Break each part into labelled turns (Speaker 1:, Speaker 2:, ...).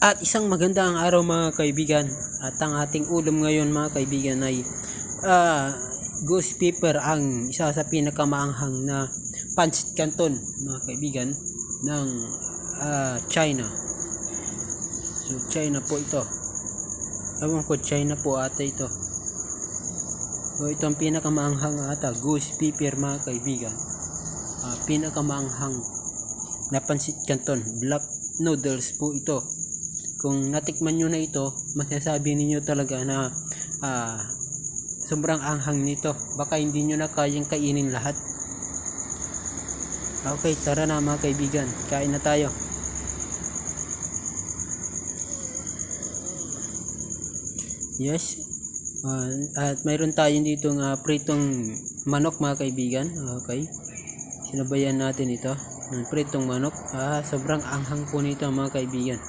Speaker 1: At isang magandang araw mga kaibigan. At ang ating ulam ngayon mga kaibigan ay ghost pepper, ang isa sa pinakamaanghang na pancit canton mga kaibigan ng China. So China po ito. Ewan ko, China po ata ito. So ito ang pinakamaanghang ata, ghost pepper mga kaibigan. Pinakamaanghang na pancit canton, black noodles po ito. Kung natikman nyo na ito, masasabi ninyo talaga na sobrang anghang nito. Baka hindi nyo na kayang kainin lahat. Okay, tara na mga kaibigan, kain na tayo. Yes, at mayroon tayo dito pritong manok mga kaibigan. Okay, sinabayan natin ito ng pritong manok. Sobrang anghang po nito mga kaibigan.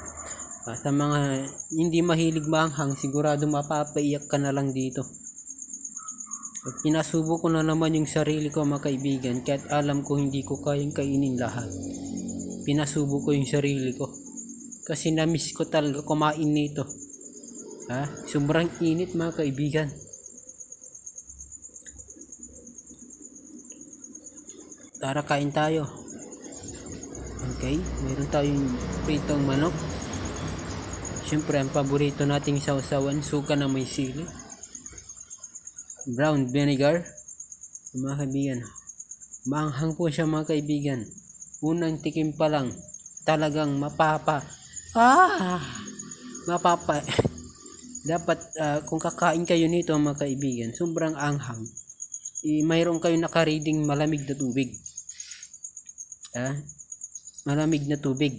Speaker 1: Sa mga hindi mahilig maanghang, sigurado mapapaiyak ka na lang dito. Pinasubo ko na naman yung sarili ko mga kaibigan, kahit alam ko hindi ko kayang kainin lahat. Pinasubo ko yung sarili ko kasi na-miss ko talaga kumain nito. Sobrang init mga kaibigan. Tara, kain tayo. Okay, meron tayong pritong manok. Siyempre, ang paborito nating sausawan, suka na may sili, brown vinegar. Mga kaibigan, maanghang po siya mga kaibigan. Unang tikim pa lang, talagang mapapa dapat kung kakain kayo nito mga kaibigan, sobrang anghang. Mayroon kayo nakareading malamig na tubig. Malamig na tubig.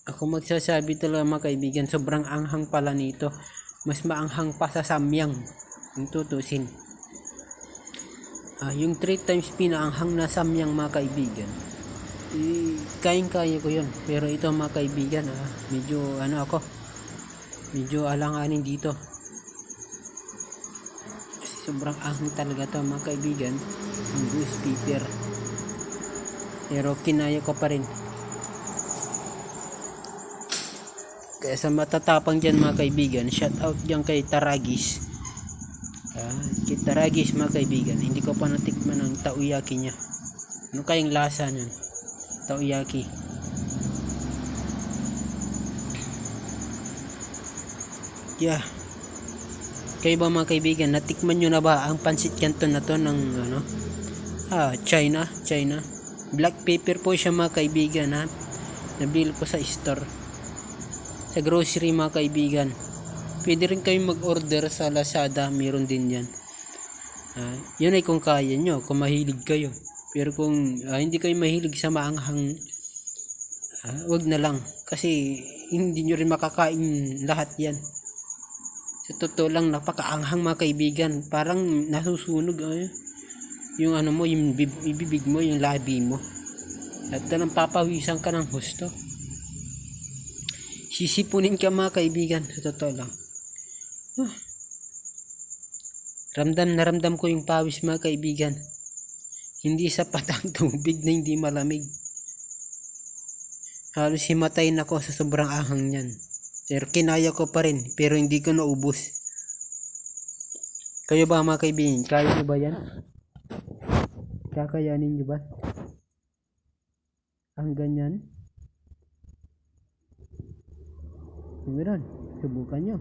Speaker 1: Ako magsasabi talaga mga kaibigan, sobrang anghang pala nito. Mas maanghang pa sa samyang kung tutusin. Yung 3 times pinaanghang na samyang mga kaibigan, kayang-kaya ko yun. Pero ito mga kaibigan, medyo alanganin dito. Kasi sobrang anghang talaga to mga kaibigan, ang ghost pepper. Pero kinaya ko pa rin. Kaya sa matatapang dyan mga kaibigan, shout out dyan kay Taragis. Kay Taragis mga kaibigan, hindi ko pa natikman ang takoyaki niya. Ano kayang lasa niyan? Takoyaki. Yeah. Kayo ba mga kaibigan, natikman nyo na ba ang pancit canton na to ng China? Black pepper po siya mga kaibigan. Nabili ko sa store, sa grocery mga kaibigan. Pwede rin kayong mag-order sa Lazada, meron din yan. Yun ay kung kaya nyo, kung mahilig kayo. Pero kung hindi kayo mahilig sa maanghang, wag na lang. Kasi hindi nyo rin makakain lahat yan. Sa totoo lang, napakaanghang mga kaibigan. Parang nasusunog yung mo, yung bibig mo, yung labi mo. At talang papawisan ka ng husto. Sisipunin ka mga kaibigan, sa totoo lang. Ramdam na ramdam ko yung pawis mga kaibigan. Hindi sapat ang tubig na hindi malamig. Halos himatayin ako sa sobrang anghang niyan. Pero kinaya ko pa rin, pero hindi ko naubos. Kayo ba mga kaibigan, kaya nyo ba yan? Kakayanin nyo ba ang ganyan? Subukan nyo.